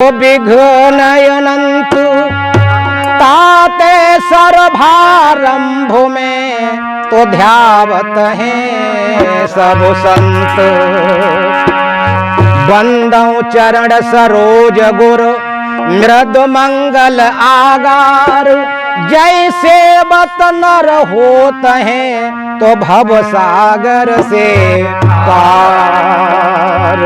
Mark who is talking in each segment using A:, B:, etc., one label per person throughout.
A: विघ्नयनन्तु ताते सर्वारंभ में तो ध्यावत हैं सब संत। बंदौ चरण सरोज गुर मृद मंगल आगार, जैसे बत नर होत हैं तो भव सागर से पार।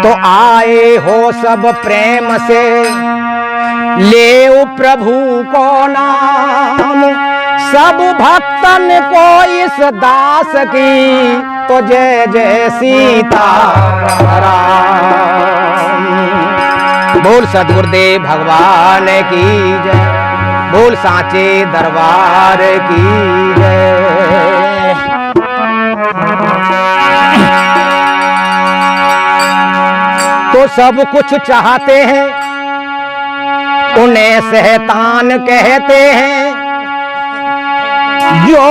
A: तो आए हो सब प्रेम से ले प्रभु को नाम, सब भक्तन को इस दास की तो जय जय सीता राम। बोल सद्गुरुदेव भगवान की जय, बोल सांचे दरबार की जय। तो सब कुछ चाहते हैं उन्हें शैतान कहते हैं, जो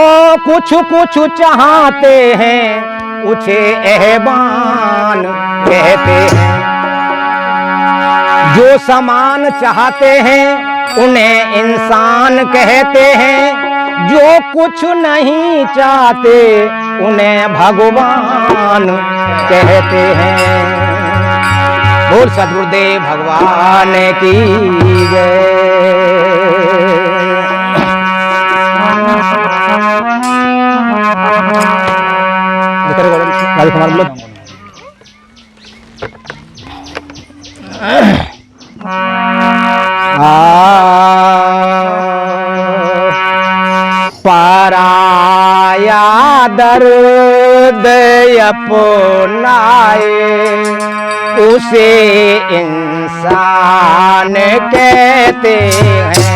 A: कुछ कुछ चाहते हैं उसे एहबान कहते हैं। जो समान चाहते हैं उन्हें इंसान कहते हैं, जो कुछ नहीं चाहते उन्हें भगवान कहते हैं। बोल सद्गुरुदेव भगवान की जय। पराया दर्द अपनाए उसे इंसान कहते हैं।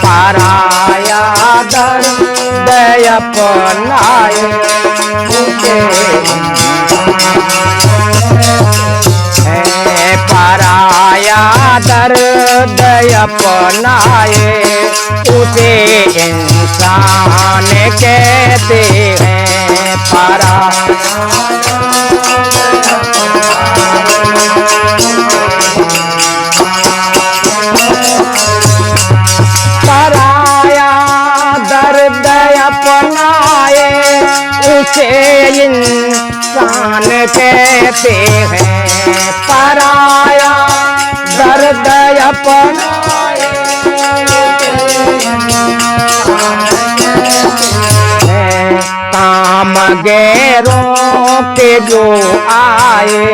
A: पराया दर्द अपनाए उसे है। पराया दर्द अपनाए उसे इंसान कहते हैं। पराया दर्द अपनाए उसे इंसान कहते हैं। पराया दर्द अपनाए काम गैरों के जो आए,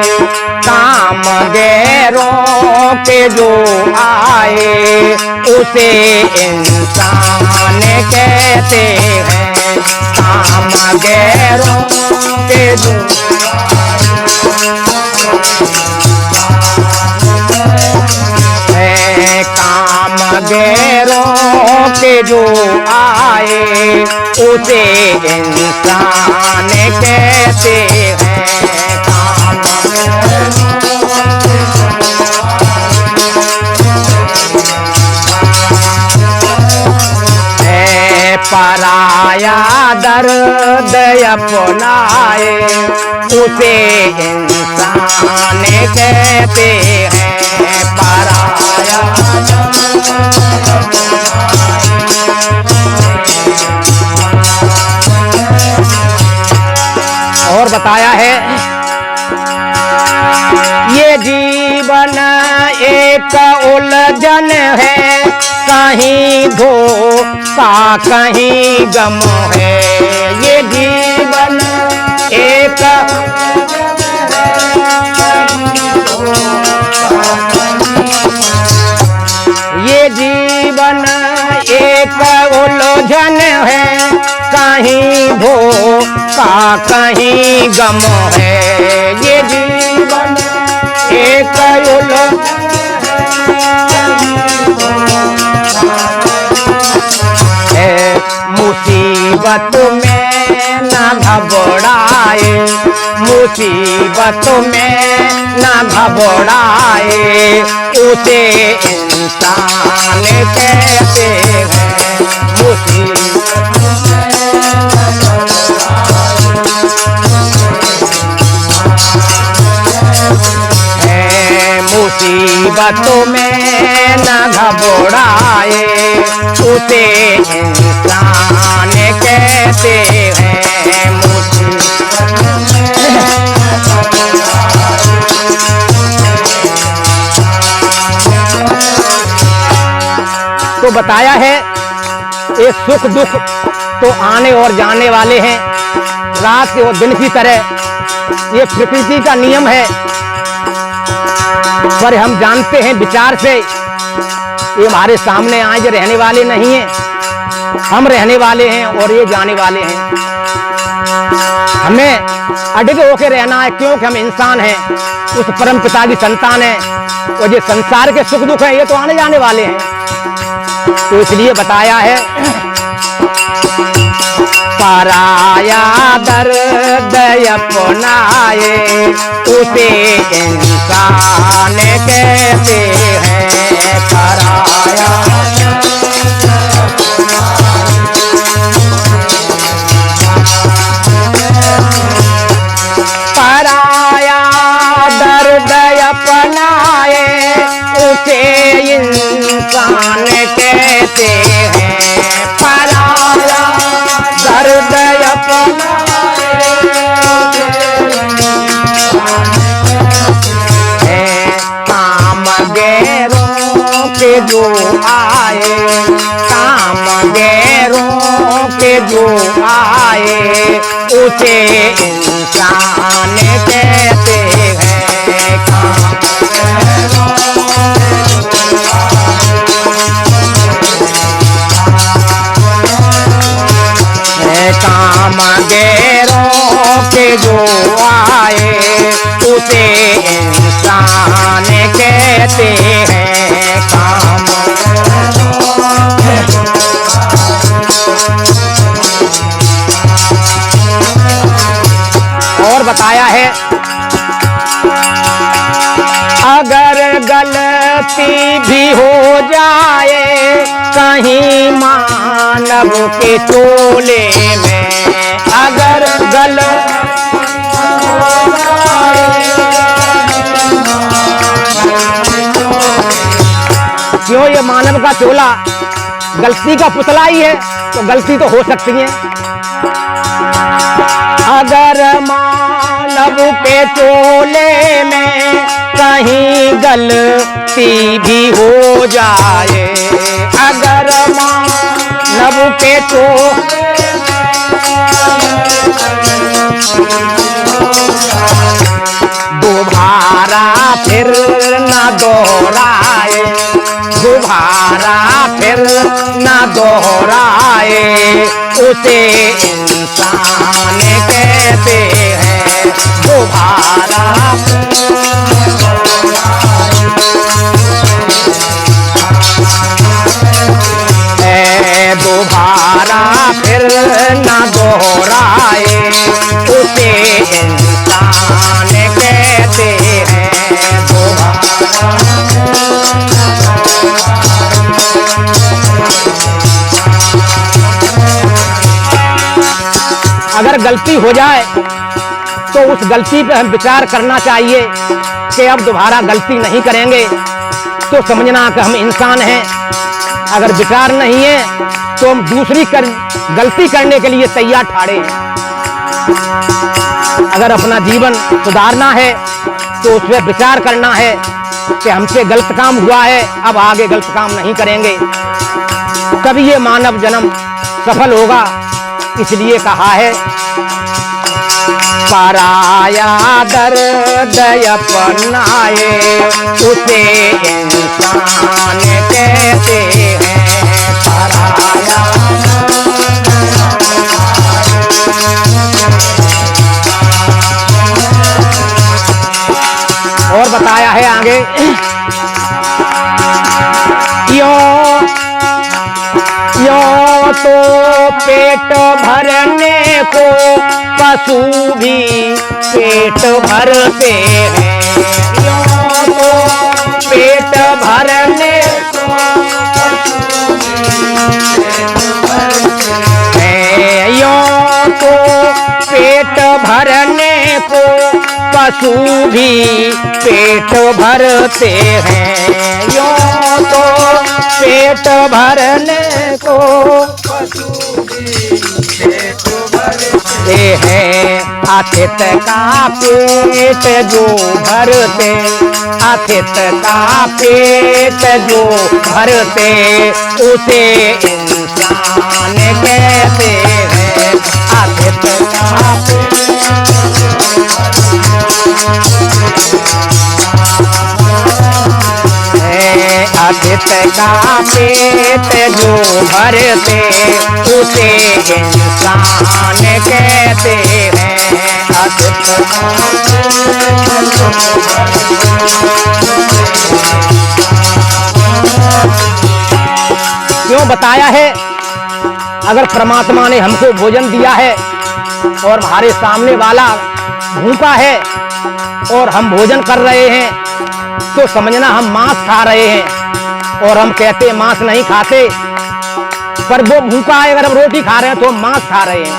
A: काम गैरों के जो आए उसे इंसान कहते हैं। काम गैरों के जो आए, काम गैरों के जो आए उसे इंसान कहते हैं। काम है। पराया दर्द अपनाए उसे इंसान कहते हैं। पराया और बताया है ये जीवन एक उलझन है, कहीं धोखा कहीं गम है। ये जीवन एक ये जीवन एक उलझन है, कहीं धोखा कहीं गम है। ये जीवन एक है। मुसीबत में न घबराए, मुसीबत में न घबराए उसे इंसान कहते हैं। मुसीबत में मुसीबतों में न घबराए उसे इंसान कहते हैं। तो बताया है ये सुख दुख तो आने और जाने वाले हैं, रात और दिन की तरह, ये प्रकृति का नियम है। पर हम जानते हैं विचार से ये हमारे सामने आज रहने वाले नहीं हैं, हम रहने वाले हैं और ये जाने वाले हैं। हमें अडिग होकर रहना है, क्योंकि हम इंसान हैं, उस परम पिता की संतान है, और ये संसार के सुख दुख हैं ये तो आने जाने वाले हैं। तो इसलिए बताया है पराया दर्द अपनाए उसे इंसान कहते हैं। पराया पराया दर्द अपनाए उसे इंसान कहते हैं। पराया दर्द काम गैरों के जो आए, काम गैरों के जो आए उसे इंसान कहते हैं। काम गैरों के जो आए उसे इंसान कहते हैं। काम और बताया है अगर गलती भी हो जाए कहीं मानव के टोले में, अगर गलती क्यों ये मानव का चोला गलती का पुतला ही है, तो गलती तो हो सकती है। अगर मानव के चोले में कहीं गलती भी हो जाए, अगर मानव के दोबारा फिर न दोहराए, दोबारा फिर न दोहराए उसे इंसान कहते हैं। दोबारा दोबारा फिर न दोहराए उसे इंसान कहते हैं। दोबारा अगर गलती हो जाए तो उस गलती पे हम विचार करना चाहिए कि अब दोबारा गलती नहीं करेंगे, तो समझना कि हम इंसान हैं। अगर विचार नहीं है तो हम दूसरी गलती करने के लिए तैयार ठाड़े हैं। अगर अपना जीवन सुधारना है तो उस पर विचार करना है कि हमसे गलत काम हुआ है, अब आगे गलत काम नहीं करेंगे, तभी ये मानव जन्म सफल होगा। इसलिए कहा है पराया दर्द अपनाए उसे इंसान कहते हैं। पराया और बताया है आगे यो तो पेट भरने को पशु भी पेट भरते हैं। यो तो पेट भरने को यो तो पेट भरने को पशु भी पेट भरते हैं, यूं तो पेट भरने को पशु भी पेट भरते हैं। अथित का पेट जो भरते, अथित का पेट जो भरते, उसे इंसान कहते हैं। अथित का पेट, अथित का पेट जो भरते, उसे इंसान कहते हैं। अथित का पेट जो क्यों बताया है? अगर परमात्मा ने हमको भोजन दिया है और हमारे सामने वाला भूखा है और हम भोजन कर रहे हैं, तो समझना हम मांस खा रहे हैं। और हम कहते मांस नहीं खाते, पर वो भूखा है, अगर हम रोटी खा रहे हैं तो हम मांस खा रहे हैं।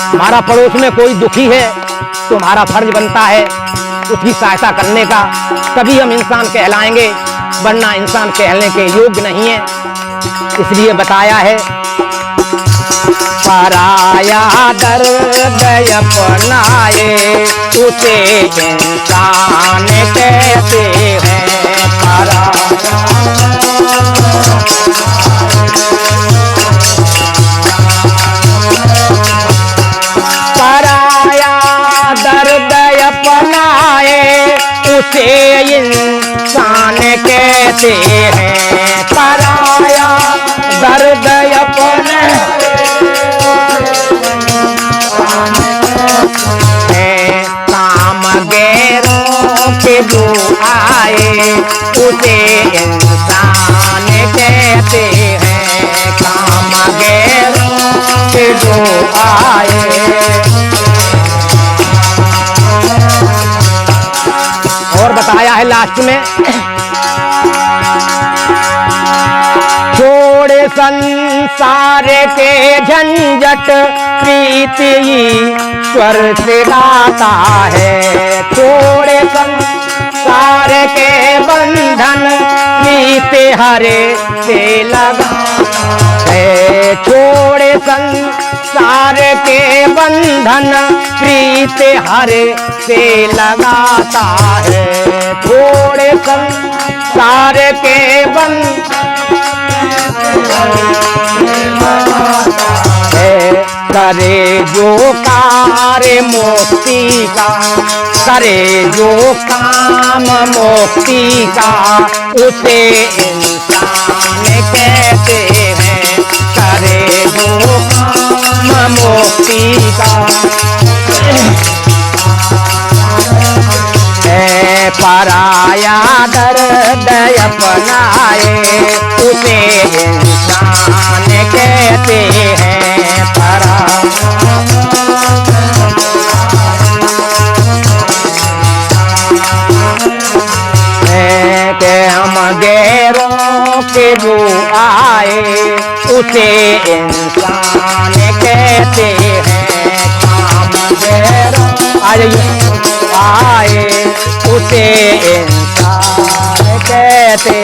A: हमारा पड़ोस में कोई दुखी है तो हमारा फर्ज बनता है उसकी सहायता करने का, तभी हम इंसान कहलाएंगे, वरना इंसान कहने के योग्य नहीं है। इसलिए बताया है, पराया दर्द अपनाए, उसे इंसान कहते हैं। पराया दर्द अपनाए, उसे इंसान कहते हैं। पराया दर्द अपनाए, कामगैरों के जो आए, उसे इंसान कहते हैं। कामगैरों के जो आए, और बताया है लास्ट में, छोड़े संसार के झंझट, प्रीति ईश्वर से गाता है। छोड़े संसार के बंधन, प्रीति हरे से लगाता है। छोड़े संसार के बंधन, प्रीति हरे से लगाता है। छोड़े संसार के बंधन करे जो कार्य मुक्ति का, करे जो काम मुक्ति का, उसे इंसान कहते हैं। करे जो काम मुक्ति का, पराया दर्द अपनाए, उसे इंसान कहते हैं। के हम गैरों के जो आए, उसे इंसान कहते हैं। काम गैरों आए, उसे इंसान कहते